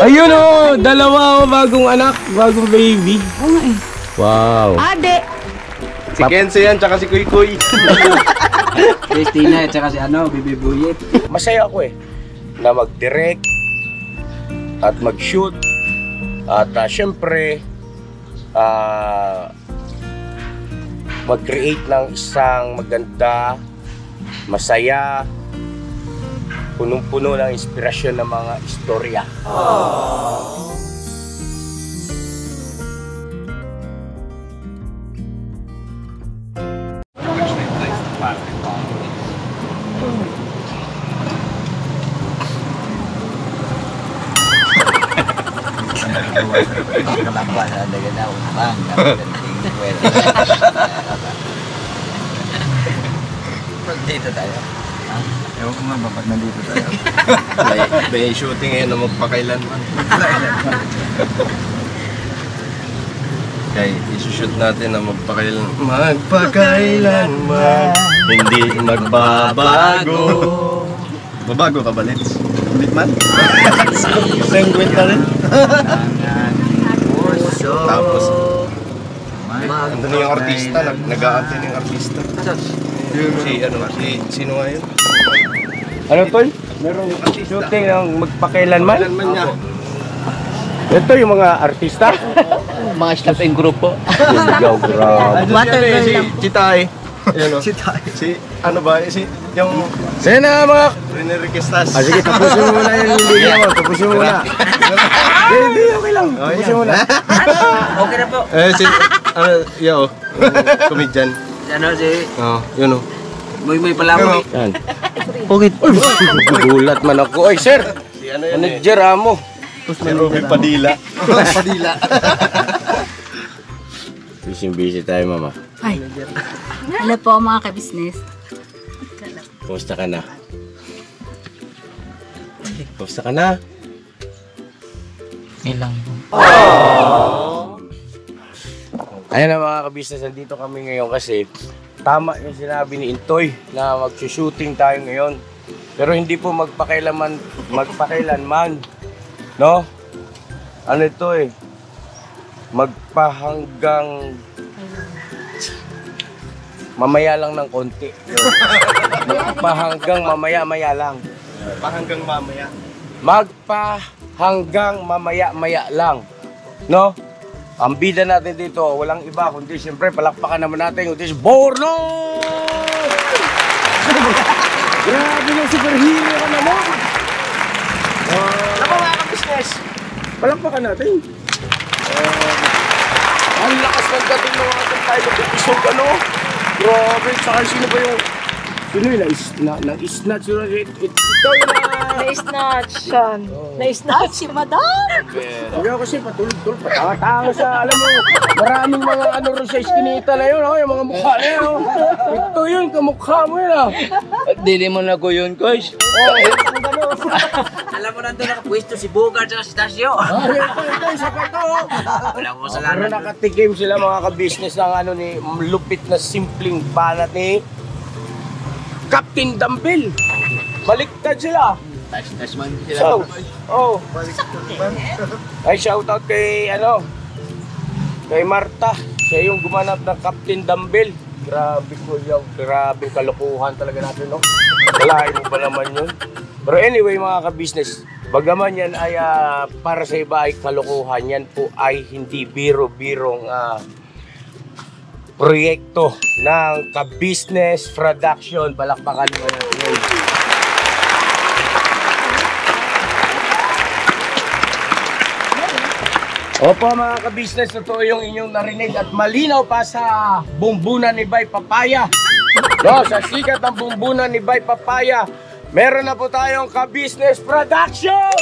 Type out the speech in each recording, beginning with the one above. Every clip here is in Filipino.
Ayun o, dalawa o, bagong anak, bagong baby. Oo nga eh. Wow. Ade! Si Kenzo yan, tsaka si Kuy Kuy. Christina at saka si Bibi Buyet. Masaya ako na mag-direct at mag-shoot at syempre mag-create ng isang maganda, masaya, punong-puno ng inspirasyon ng mga istorya. Dito tayo. Ewan ko nga ba pag nandito tayo. May shooting ngayon na magpakailanman. Okay, isushoot natin na magpakailanman. Hindi magbabago. Babago ka ba, Lens? Ulit man? Same kwenta rin. Tapos, andun na yung artista, nag-aantay na yung artista. Sino nga yun? Ano tol? Merong shooting ng magpakailanman? Ito yung mga artista? Mga staff and grupo. Sigaw, grabe. Si Tay. Si Tay. Si, ano ba? Si, yung... Sige na mga... Rineriquestas. Sige, tapusin mo muna yung linya mo. Tapusin mo muna. Hindi, okay lang. Tapusin mo muna. Okay na po. Si, yo, comedian. Yun o. Muy pala mo. Yan. Bakit? Gugulat man ako. Oy, sir! Manager amo. Si Robby Padilla. Padilla. Busy tayo, mama. Ay. Hello po mga ka-business. Kumusta ka na? Kumusta ka na? Ilang po. Ayan na mga ka-business, nandito kami ngayon kasi tama yung sinabi ni Intoy na mag-shooting tayo ngayon. Pero hindi po magpakailanman, no? Ano ito magpahanggang mamaya lang ng konti. Magpahanggang mamaya-maya lang. Pahanggang mamaya. Magpahanggang mamaya-maya lang, no? Ang bida natin dito, walang iba kundi siyempre palakpakan naman natin yung this Borno! Grabe yung superhero ka naman! Ano mga ka-business? Palakpakan natin. Ang lakas ng dating ng mga tayo episode, ano? Grabe, saka sino ba yung... Sino yun? Na-snatch yun. Ito yun na... Na-snatch siya. Na-snatch si Madam. Hindi ako kasi patulog-tulog, patanga sa, alam mo, maraming mga ano rin sa iskinita na yun, yung mga mukha na yun. Ito yun, kamukha mo yun. Dili mo na ko yun, guys. Alam mo nandun nakapwesto si Bogart at si Tasio. Ito, isa pa ito. Wala ko Pero kasalanan. nakatikim sila mga ka-business ng ano ni lupit na simpleng banat ni Captain Dumbbell. Baliktad sila. Tas man So, ay shoutout kay kay Marta. Siya yung gumanap ng Captain Dumbbell. Grabe ko yung grabe kalokohan talaga natin, no? Kalahin mo ba naman yun? Pero anyway mga ka-business, bagaman yan ay para sa iba ay kalokohan, yan po ay hindi biro-birong proyekto ng ka-business production. Palakpakan mo natin. Opo mga ka-business, totoo yung inyong narinig at malinaw pa sa bumbunan ni Bay Papaya. No, sa sikat ng bumbunan ni Bay Papaya, meron na po tayong ka-business production!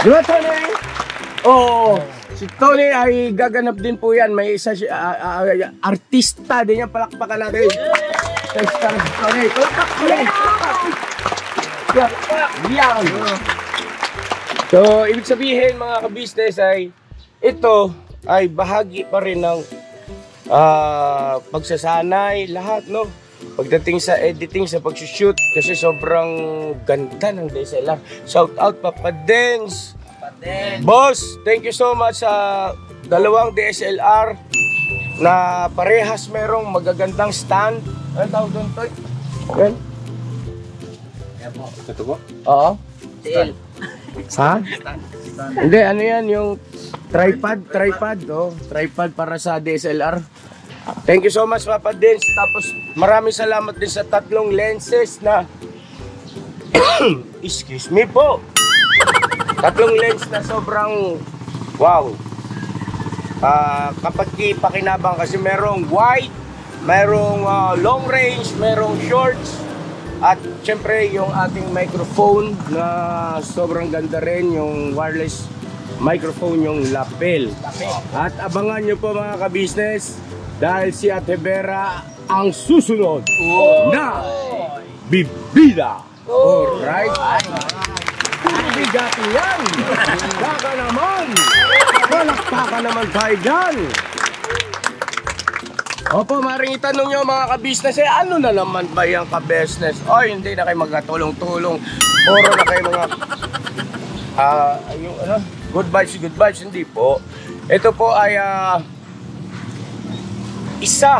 Diba, Tony? Oo. Si Tony ay gaganap din po yan. May isa artista din yan. Palakpakan natin. Tony, palakpak, Tony. Yan. So, ibig sabihin mga ka-business ay ito ay bahagi pa rin ng pagsasanay, lahat, no? pagdating sa editing, sa pagsushoot, kasi sobrang ganda ng DSLR. Shout out Papa Dens. Boss, thank you so much sa dalawang DSLR na parehas merong magagandang stand. Ano tawag doon, Toy? Yan. Ito po? Oo. TL. Ha? Hindi, ano yan, yung tripod, oh. Tripod para sa DSLR. Thank you so much, Papa Dins. Tapos, maraming salamat din sa 3 lenses na excuse me po. 3 lens na sobrang wow. Kapag pakinabang kasi merong wide, merong long range, merong shorts, at syempre yung ating microphone na sobrang ganda rin, yung wireless microphone, yung lapel. At abangan nyo po mga ka-business dahil si Ate Vera ang susunod na bibida. Alright? Bigatin yan! Baka naman! Malakpakan naman tayo dyan! Opo, maring itanong nyo mga ka-business, ano na naman ba yung ka-business? Hindi na kayo magkatulong-tulong. Puro na kayo mga yung good vibes, hindi po. Ito po ay isa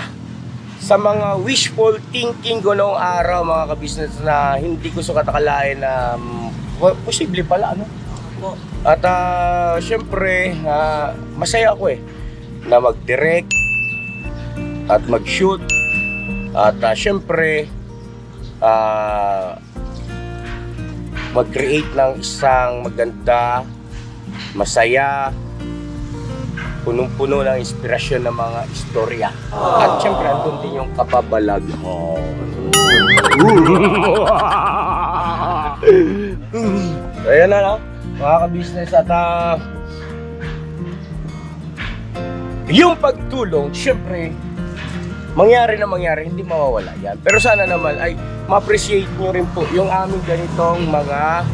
sa mga wishful thinking ko noong araw mga ka-business na hindi ko sukatakalain na posible pala, ano? At syempre, masaya ako na mag-direct at mag-shoot at syempre mag-create ng isang maganda, masaya, punong-puno ng inspirasyon ng mga istorya. At syempre andun din yung kababalaghan. Ayan na, mga ka-business, at yung pagtulong, syempre mangyari na mangyari, hindi mawawala yan. Pero sana naman ay ma-appreciate nyo rin po yung aming ganitong mga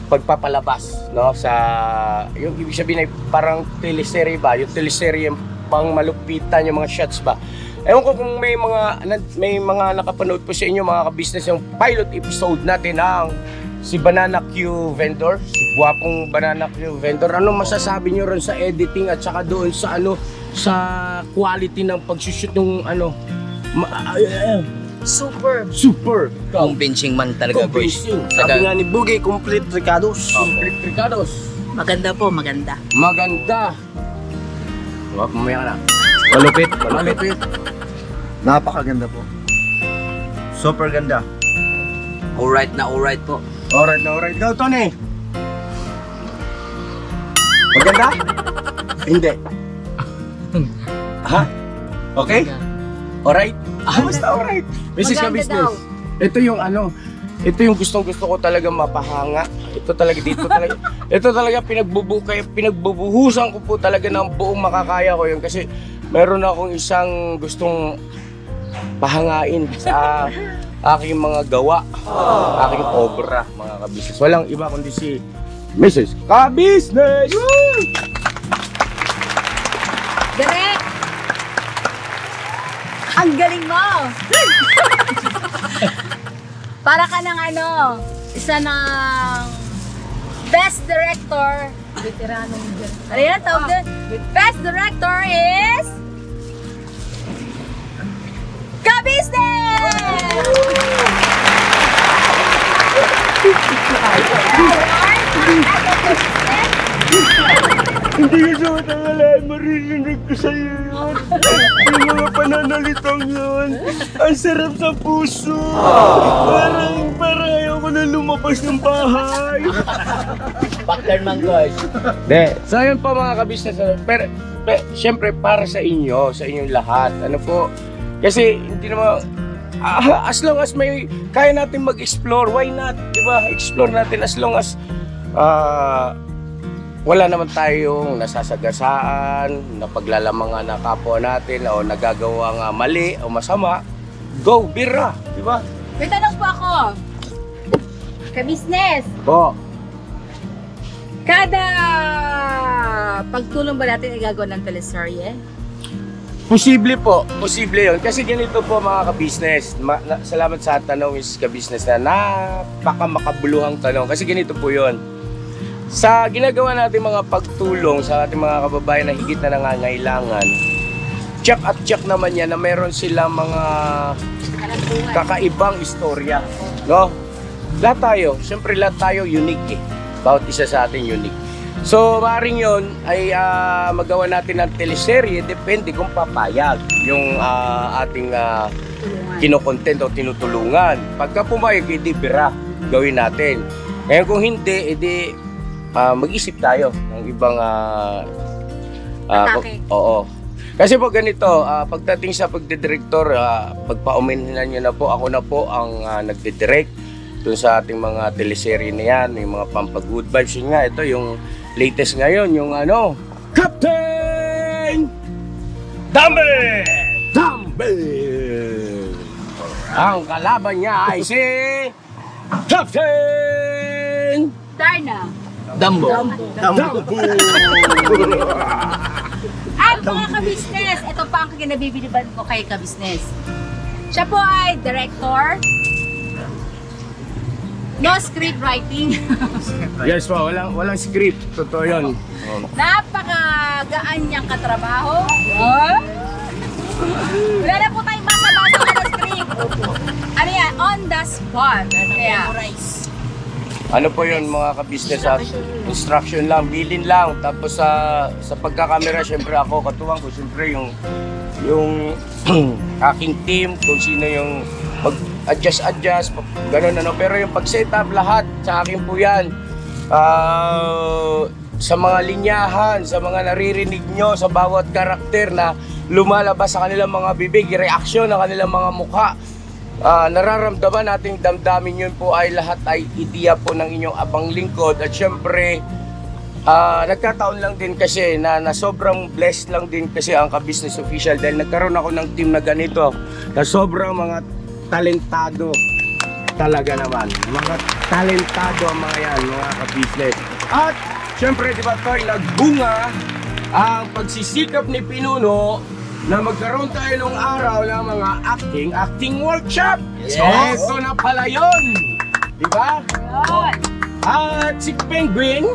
pagpapalabas, no? Sa yung ibig sabihin ay parang teleserye ba? Yung teleserye pang malupitan, yung mga shots ba? Ewan ko kung may mga nakapanood po sa inyo mga ka-business yung pilot episode natin ng si Banana Q Vendor, si gwapong Banana Q Vendor. Ano masasabi nyo ron sa editing at saka doon sa sa quality ng pag-shoot ng super Convincing man talaga, boys. Sabi nga ni Bugay, complete Ricados. Complete Ricados. Maganda po, maganda. Maganda. Wag mamaya ka na. Malupit. Napakaganda po. Super ganda. Alright po. Alright. Ikaw, Tony. Maganda? Hindi. Ha? Okay? Alright? Basta alright. Mrs. Ka-Business. Ito yung gustong-gusto ko talaga mapahanga. Ito talaga pinagbubuhusan ko po talaga ng buong makakaya ko yun kasi meron akong isang gustong pahangain sa aking mga gawa, aking obra, mga ka-business. Walang iba kundi si Mrs. Ka-Business! Direk! Ang galing mo! Para ka ng isa ng best director. Veteranong dyan. Ano yan? Tawag doon? Best director is... Ka-Business! Hindi ko sa matagalaan, maririnig ko sa iyo yun. Yung mga pananalitang yun, ang sarap sa puso. Parang ayaw ko na lumabas ng bahay. Bakter man, guys. So yun po mga ka-business, pero syempre para sa inyong lahat. Ano po, kasi hindi naman, as long as may kaya natin mag-explore, why not? Diba? Explore natin as long as wala naman tayong nasasagasaan, napaglalamangan na kapwa natin o nagagawa nga mali o masama. Go, bira! Diba? May tanong po ako. Ka-Business, Po. kada pagtulong ba natin ay gagawa ng teleserye? Posible po, posible yun. Kasi ganito po mga ka-business. Salamat sa tanong is ka-business na napaka-makabuluhang tanong. Kasi ganito po yun. Sa ginagawa natin mga pagtulong sa ating mga kababayan na higit na nangangailangan, check at check naman yan na meron silang mga kakaibang istorya. No? Lahat tayo, siyempre lahat tayo unique eh. Bawat isa sa atin unique. So, maaaring yun ay magawa natin ng teleserye, depende kung papayag yung ating kinokontent o tinutulungan. Pagka pumayag, edi bira, gawin natin. Ngayon kung hindi, edi mag-isip tayo ng ibang oo. Kasi po ganito, pagdating sa pagdidirektor, pagpauminhinan nyo na po, ako na po ang nagdidirect dun sa ating mga teleserye na yan, yung mga pampag-good vibes. Yun nga, ito yung latest ngayon, yung Captain Dumbbell! Ang kalaban niya ay si Captain Darna. Dumbo. At mga ka-business, ito pa ang kinabibiliban ko kay ka-business. Siya po ay director. No script writing. Yes po, walang script. Totoo yun. Napakagaan niyang katrabaho. Wala na po tayong basa-basa na script. Ano yan? On the spot. Kaya, ano po yun mga ka-business, instruction lang, bilin lang. Tapos sa pagkakamera, syempre ako, katuwang ko, syempre yung aking team, kung sino yung mag-adjust, gano'n ano. Pero yung pag-setup, lahat sa akin po yan. Sa mga linyahan, sa mga naririnig nyo, sa bawat karakter na lumalabas sa kanilang mga bibig, reaksyon ng kanilang mga mukha, nararamdaman nating damdamin yun po ay lahat ay ideya po ng inyong abang lingkod. At syempre, nagkataon lang din kasi na sobrang blessed lang din kasi ang ka-business official dahil nagkaroon ako ng team na ganito na sobrang mga talentado talaga naman. Mga talentado ang mga yan, mga ka-business. At syempre, di ba Toy, nagbunga ang pagsisikap ni Pinuno na magkaroon tayo ng araw ng mga acting workshop. Yes! Ito na pala yun! Di ba? At si Penguin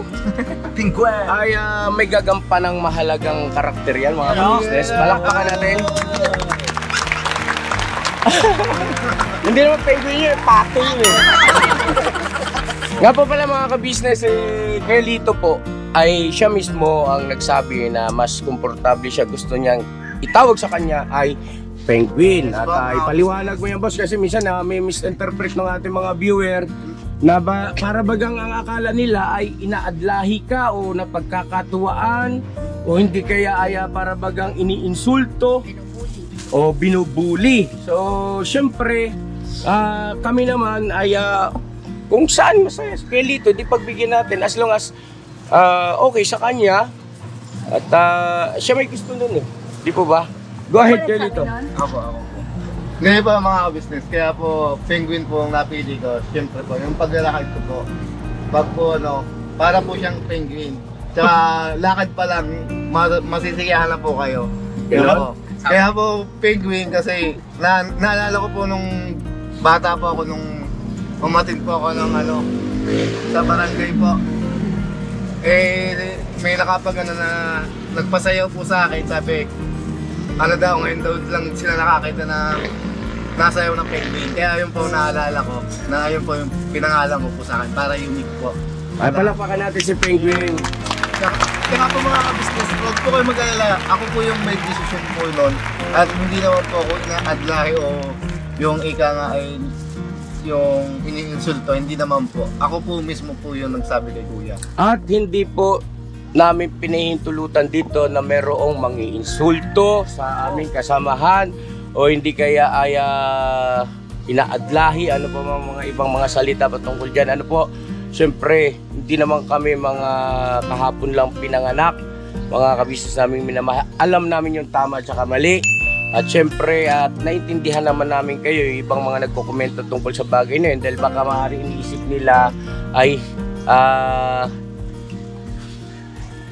ay may gagampan ng mahalagang karakter yan, mga ka-business. Palakpakan natin. Hindi naman Penguin yun, pato yun eh. Nga po pala mga ka-business, kay Lito po ay siya mismo ang nagsabi na mas komportable siya, gusto niyang itawag sa kanya ay Penguin. At ipaliwanag mo yan boss kasi minsan may misinterpret ng ating mga viewer na para bagang ang akala nila ay inaadlahi ka o napagkakatuwaan o hindi kaya ay para bagang iniinsulto o binubuli. So syempre kami naman ay kung saan masaya kay Lito, di pagbigyan natin as long as okay sa kanya at siya may gusto nun eh. Di po ba? Go ahead kay Lito. Ako po. Ngayon po mga ka-business, kaya po Penguin po ang napili ko. Siyempre po, yung paglalakad ko po, pag po para po siyang penguin. Tsaka lakad pa lang, masisiyahan na po kayo. Kaya po Penguin kasi naalala ko po nung bata po ako nung umatid po ako ng sa barangay po. May nakapagano na nagpasayaw po sa akin, sabi ngayon daw lang sila nakakita na nasayaw ng penguin. Kaya yun po naalala ko, na yun po yung pinangalan ko po sa akin, para unique po. Ay palakpakan natin si Penguin. Kaya po mga ka-business, huwag po kayo mag-alala, ako po yung may decision po nun. At hindi naman po ako inaadlahi o yung ika nga ay yung iniinsulto, hindi naman po. Ako po mismo po yung nagsabi kay Kuya. At hindi po namin pinahintulutan dito na merong mangi-insulto sa aming kasamahan o hindi kaya ay inaadlahi, ano pa mga ibang mga salita patungkol dyan. Ano po, siyempre, hindi naman kami mga kahapon lang pinanganak, mga kabisnes namin minamahal. Alam namin yung tama at saka mali. At siyempre, naintindihan naman namin kayo, yung ibang mga nagkokomento tungkol sa bagay na yun dahil baka maaaring iniisip nila ay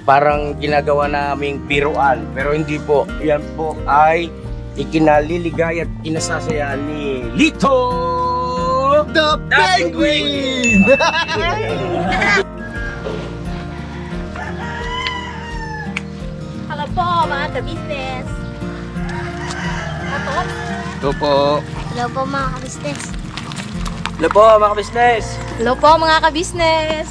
parang ginagawa naming biruan. Pero hindi po. Yan po ay ikinaliligay at kinasasaya ni Lito The Penguin! Hello po, mga ka-business. Ato? Ito po. Hello po, mga ka-business. Hello po, mga business. Hello po, mga ka-business.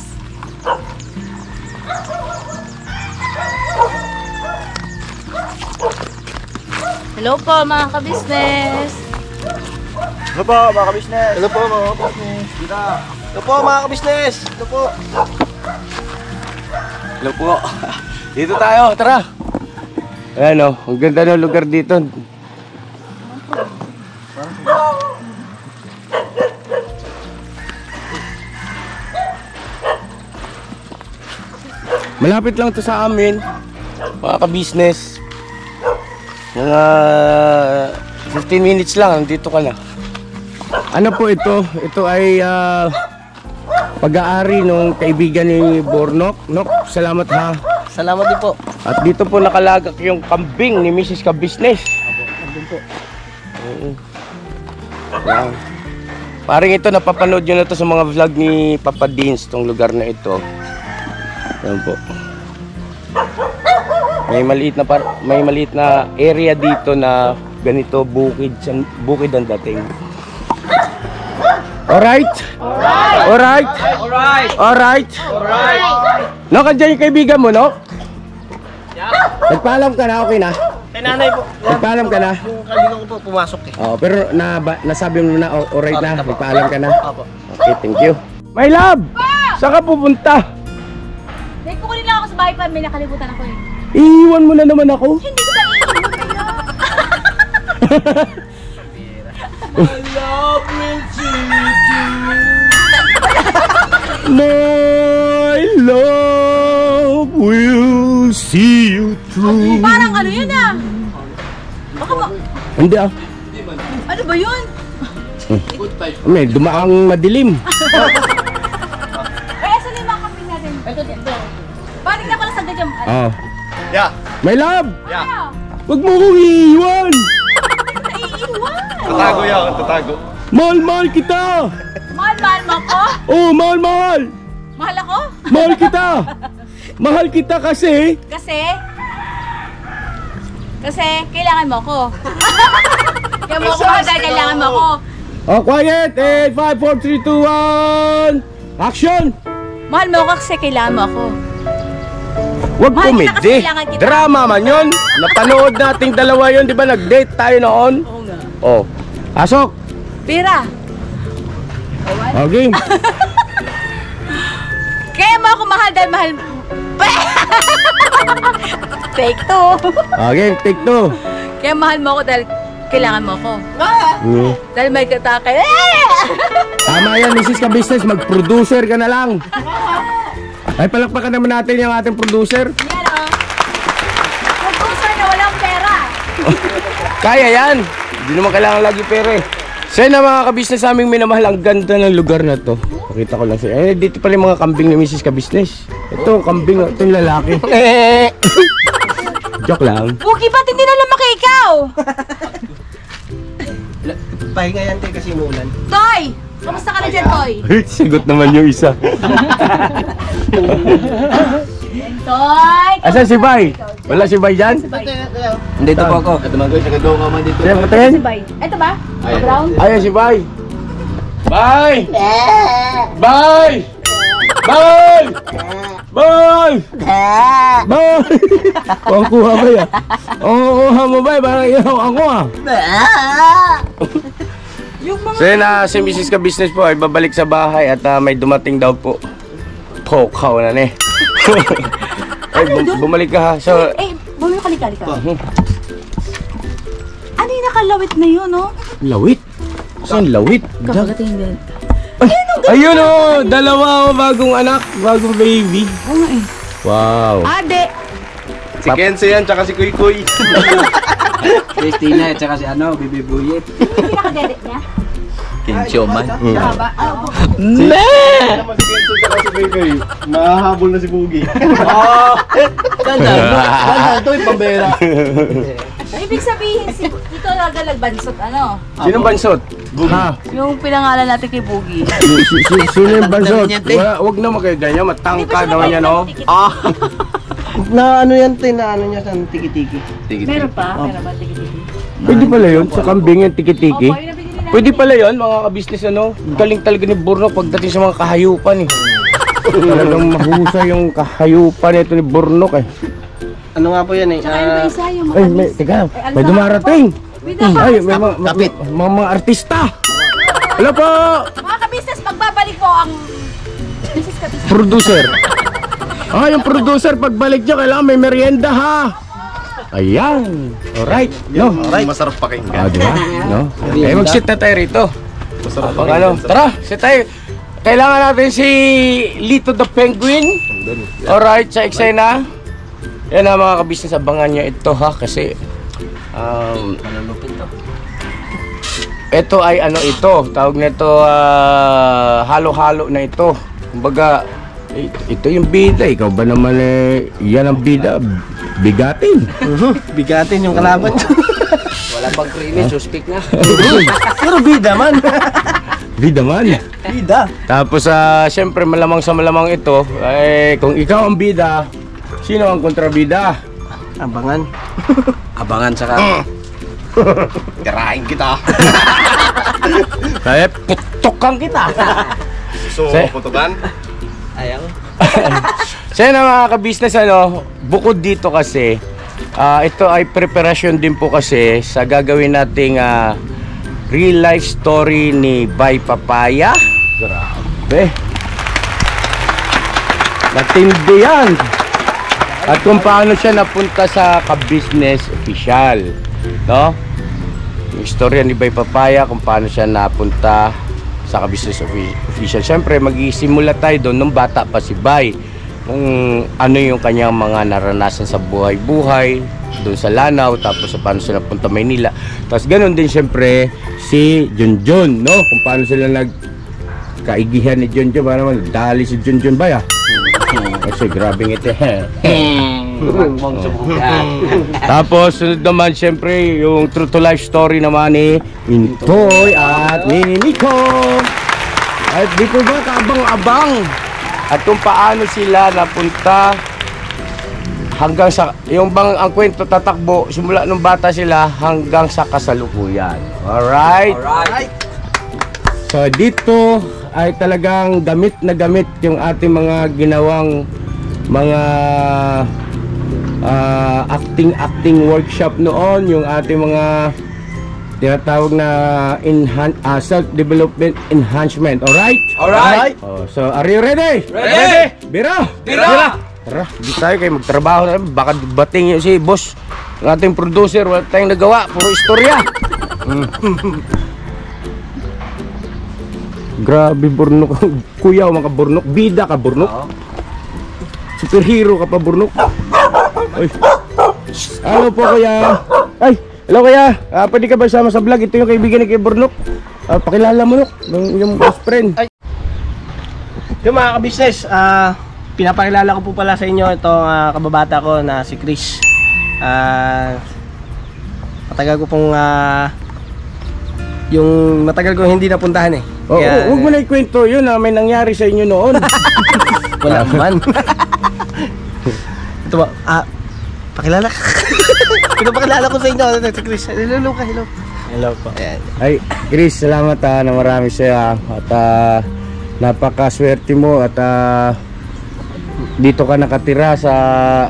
Hello po, mga ka-business. Hello po, mga business. Hello po mga business. Hello po, mga business. Hello po. Hello po. Dito tayo, tara. Ayan o, ang ganda ng lugar dito. Malapit lang to sa amin, mga ka-business. Mga 15 minutes lang, nandito ka na. Ano po ito? Ito ay pag-aari ng kaibigan ni Bornok. Nok, salamat ha. Salamat din po. At dito po nakalagak yung kambing ni Mrs. Ka-Business. Andun po. Oo. Wow. Parang ito, napapanood nyo na to sa mga vlog ni Papa Dins, tong lugar na ito. Ayan po. May maliit na area dito na ganito bukid ang dating. Alright? Alright? Alright? No, kandiyan yung kaibigan mo, no? Nagpaalam ka na, okay na? Kay nanay po. Nagpaalam ka na? Yung kaibigan ko po pumasok eh. Oo, pero nasabi mo na, alright na, nagpaalam ka na? Opo. Okay, thank you. My love! Saan ka pupunta? Dahil kukunin lang ako sa bahay pa, may nakalimutan ako eh. Iiwan mo na naman ako? Hindi ko na iiwan kayo. My love will see you through. Parang ano yun ah. Baka ba? Hindi ah. Ano ba yun? May dumaang madilim. Ay, asan yung mga kaping natin? Ito dito. Parang na pala sa gadyam. Oh. Yeah. My love! Ano? Wag mo kong iiwan! Naiiwan. Tatago yan, tatago. Mahal kita! Mahal mo ako? Oh, mahal! Mahal ako? Mahal kita! Mahal kita kasi Kasi kailangan mo ako. Kaya mo ako mahal dahil kailangan mo ako. Oh, quiet! 8, 5, 4, 3, 2, 1 Action! Mahal mo ako kasi kailangan mo ako. Wag Mahal kita kasi komedi. kailangan kita. Drama man yun. Napanood nating dalawa yun, di ba? Nag-date tayo noon. Oo nga. Oh. Pasok. Pira. Okay. Kaya mo ako mahal dahil mahal. Take two. Okay, take two. Kaya mahal mo ako dahil kailangan mo ako. Hmm. Dahil may katake. Tama yan, Mrs. Ka-Business. Mag-producer ka na lang. Ay, palakpakan naman natin yung ating producer. Yan o. Producer na walang pera. Kaya yan. Hindi naman kailangan lagi pera eh. So yun na mga ka-business aming minamahal. Ang ganda ng lugar na to. Pakita ko lang siya. Eh, dito pala yung mga kambing ni Mrs. Ka-Business. Ito, kambing. Ito yung lalaki. Joke lang. Puki, ba't hindi na lumaki ikaw? Pahinga yan tayo kasi umulan. Toy! Kamusta ka na dyan, Toy? Sigot naman yung isa. Toy! Asan si Bay? Wala si Bay dyan? Dito po ako. Siya patingin? Si Bay. Ito ba? Brown? Ayan si Bay. Bay! Bay! Bay! Bay! Bay! Kuha kuha ba yan? Oo, kuha mo Bay. Parang ihaw ako ah. So yun na, si Mrs. Ka-Business po ay babalik sa bahay at may dumating daw po. Pokaw na ne. Ay, bumalik ka ha. So, Eh, bumili ka, lika. Ano yung nakalawit na yun, no? lawit? Saan lawit? Kakagating din. Ayun oh, dalawa bagong anak, bagong baby. Oo nga eh. Wow. Ade! Si Kenzie yan, tsaka si Kuy Kuy. Christina at saka si Bibi Buyet. Yung pinakadedit niya? Kinsyuman. Haba. Naman si Kenzo at si Bebe. Mahahabol na si Bugi. Ito yung pambera. Ibig sabihin, ito nagalag bansot, ano? Sinong bansot? Ha? Yung pinangalan natin kay Boogie. Sino yung bansot? Huwag naman kayo ganyan, matangka naman yan, oh. Na ano yan, na ano niya sa tiki-tiki. Meron pa? Meron ba? Tiki-tiki? Pwede pala yun, sa kambing yung tiki-tiki. Opo, yung nabili natin. Pwede pala yun, mga kabisnes, ano. Galing talaga ni Bornok pagdating sa mga kahayupan, eh. Talagang mahusay yung kahayupan nito ni Bornok, eh. Ano nga po yan eh? Tsaka ano ba isa yung Ay, may, teka, may dumarating. Ay, may Kapit. mga artista. Hello po, Mga kabisnes, magbabalik po ang Mrs. Kabisnes. producer. Ah, yung producer, pagbalik nyo, kailangan may merienda, ha? Ayan. Alright. No? Masarap pakinggan. Ah, diba? No? Okay, mag-sit na tayo rito. Abang ano. Tara, sit tayo. Kailangan natin si Lito the Penguin. Alright, sa eksena. Yan na mga kabisnes, abangan nyo ito, ha? Kasi, ito ay ano ito, tawag nito halo-halo na ito. Kumbaga, ito yung bida. Ikaw ba naman yan ang bida? Bigatin. Bigatin yung kalaban. Wala pang krimen, suspect na. Pero bida man. Bida man. Bida. Tapos, syempre malamang sa malamang ito, kung ikaw ang bida, sino ang kontrabida? Abangan. Abangan saka. Tirahin kita. Kaya putokan kita. So, Say- putukan? Ayaw. So yun mga kabisnes, ano, bukod dito kasi, ito ay preparation din po kasi sa gagawin nating real life story ni Bay Papaya. Grabe. Matindi yan. At kung paano siya napunta sa kabisnes official. No? Yung istorya ni Bay Papaya, kung paano siya napunta sa kabisnes official. Siyempre, mag-isimula tayo doon nung bata pa si Bay. Kung ano yung kanyang mga naranasan sa buhay-buhay, doon sa Lanao, tapos sa paano sila napunta Maynila. Tapos ganoon din siyempre si Junjun, no? Kung paano sila nagkaigihan ni Junjun, paano naman, dali si Junjun Bay, ah. Kasi grabe ngiti. Tapos sunod naman siyempre yung true to life story naman ni Intoy at ni Nico. At di ko ba kaabang-abang at kung paano sila napunta hanggang sa yung bang ang kwento tatakbo simula nung bata sila hanggang sa kasalukuyan. Alright? Alright. So dito ay talagang gamit na gamit yung ating mga ginawang mga acting workshop noon, yung ating mga tinatawag na self-development enhancement. Alright? Alright. Oh, so are you ready? Ready. Bira! Bira! Tara, di tayo kayo magtrabaho na. Baka bating yung si boss, ang ating producer, wala tayong nagawa, puro istorya. Grabe, Bornok. Kuya, mga Bornok. Bida ka, Bornok. Superhero ka pa, Bornok. Ay. Hello po, kuya. Ay, hello, kuya. Pwede ka ba sama sa vlog? Ito yung kaibigan ni kay Bornok. Pakilala mo, Nok. Yung best friend. Ay. Yung mga kabisnes, pinapakilala ko po pala sa inyo itong kababata ko na si Chris. Matagal ko pong yung matagal ko hindi napuntahan eh. Oo, huwag mo na ikwento yun na may nangyari sa inyo noon. Wala naman. Ito ba? Pakilala ka. Pinapakilala ko sa inyo si Chris. Hello ka, hello. Hello po. Ayan. Ay, Chris, salamat na marami sa'yo. At napakaswerte mo at dito ka nakatira sa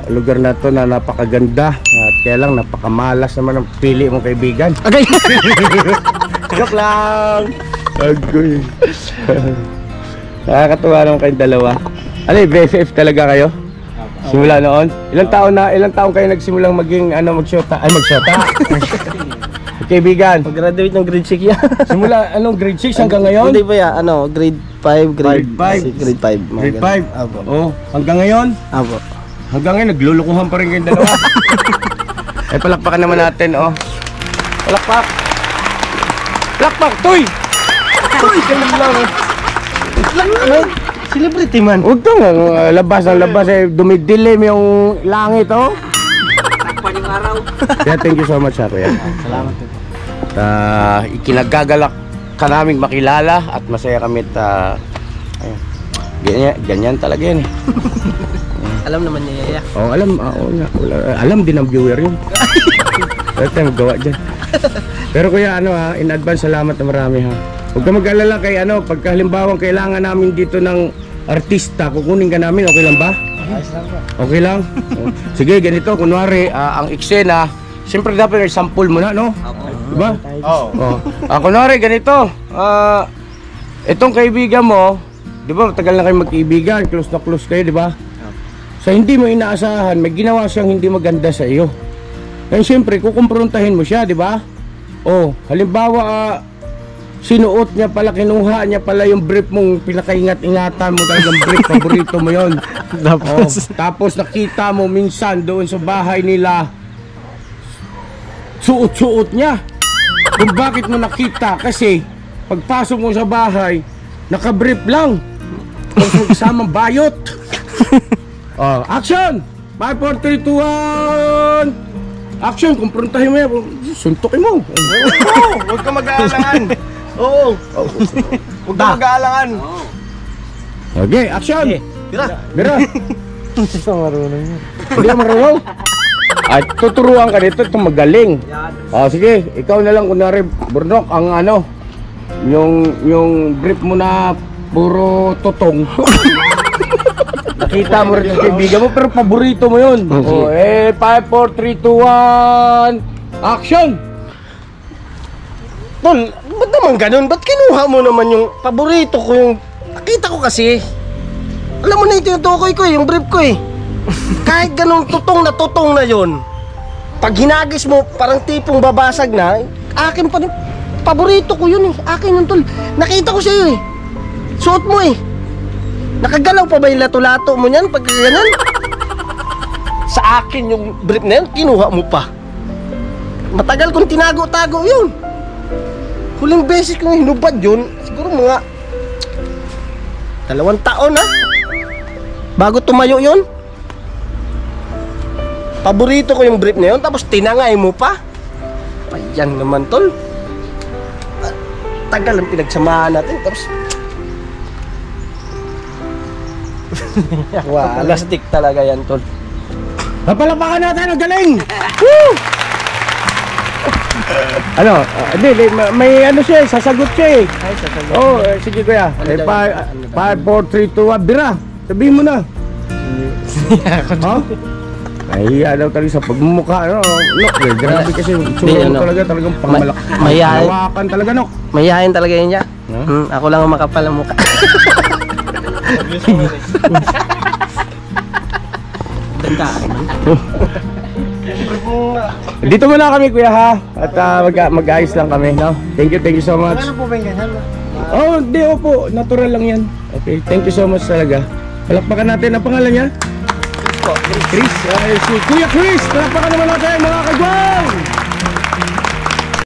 lugar na to na napakaganda at kaya lang napakamalas naman ang pili mong kaibigan. Okay. Joke lang. Agoy. Nakakatuwa naman kayong dalawa. Ano, BFF talaga kayo? Simula noon? Ilang taon kayo nagsimulang maging magsyota? Ay, magsyota. Kaibigan. Pag-graduate ng grade 6 yan. Simula grade 6 hanggang ngayon? Hindi pa yan, grade 5, grade 5. Grade 5. Grade 5? Apo. Oh, hanggang ngayon? Apo. Hanggang ngayon, naglulukuhan pa rin kayong dalawa. Ay, palakpakan naman natin, oh. Palakpak! Palakpak, Toy! Uy, ganun lang. Ano? Celebrity man. Huwag kang labas ng labas eh. Dumidilim yung langit, oh. Kaya thank you so much, kuya. Salamat. Ikinagagalak ka naming makilala at masaya kami at ganyan talaga yan eh. Alam naman niya Yaya. Oo, alam din ng viewer yun. Pwede tayo magawa dyan. Pero kuya, in advance, salamat na marami ha. Huwag ka mag-alala kay pagka halimbawang kailangan namin dito ng artista, kukunin ka namin, okay lang ba? Okay lang? Oh. Sige, ganito, kunwari, ang eksena, siyempre dapat may sample mo na, no? Diba? Oo. Oh. Kunwari, ganito, itong kaibigan mo, di ba, matagal na kayo magkaibigan, close na close kayo, di ba? Sa hindi mo inaasahan, may ginawa siyang hindi maganda sa iyo. Kaya siyempre, kukumprontahin mo siya, di ba? Oh, halimbawa, sinuot niya pala, kinuha niya pala yung brief mong pinakaingat-ingatan mo, talagang brief, paborito mo yon. Tapos nakita mo minsan doon sa bahay nila, suot-suot niya. Kung bakit mo nakita, kasi pagpasok mo sa bahay, naka-brief lang. Tapos magkasamang bayot. Action! 5, 4, 3, 2, 1! Action! Kumprontahin mo yan. Suntukin mo. Huwag ka mag-aalangan. Oo. Huwag ka mag-aalangan. Okay, action! Bira. Mira! Hindi ka marunong yun. Hindi ka marunong? At tuturuan ka dito, itong magaling. Sige, ikaw na lang kunwari, Burnok, ang yung brief mo na puro totong. Nakita mo rin yung kaibigan mo, pero paborito mo yun. 5, 4, 3, 2, 1, action! Tol, ba't naman ganun? Ba't kinuha mo naman yung paborito ko yung... Nakita ko kasi. Alam mo na yung tinutukoy ko yung brief ko eh. Kahit ganun tutong na yon. Pag hinagis mo, parang tipong babasag na, akin pa rin. Paborito ko yun eh. Akin yun, tol. Nakita ko sa'yo eh. Suot mo eh. Nakagalaw pa ba yung lato-lato mo niyan pag ganyan? Sa akin yung brief na yun, kinuha mo pa. Matagal kong tinago-tago yun. Huling beses kong hinubad yun, siguro mga 2 taon na. Bago tumayo yun. Paborito ko yung brief na yun, tapos tinangay mo pa. Payan naman, tol. Tagal ang pinagsamahan natin, tapos plastic talaga yan, tol. Napalapakan natin, ang galing! Woo! Hindi, may siya eh, sasagot siya eh. Ay, sasagot. Sige kuya. 5, 4, 3, 2, 1, bira! Sabihin mo na. Nahiya daw talaga sa pagmumukha, grabe kasi yung itsura mo talagang pangmalak. Malawakan talaga, no? Mayayain talaga yun niya. Ako lang ang makapal ang mukha. Dito muna kami kuya ha. At mag-ayos lang kami, no? Thank you so much. Ano po ba yung ganyan? Hindi po. Natural lang yan. Okay, thank you so much talaga. Palakpakan natin. Ang pangalan niya? Chris. Si Kuya Chris. Palakpakan naman natin mga kagwang!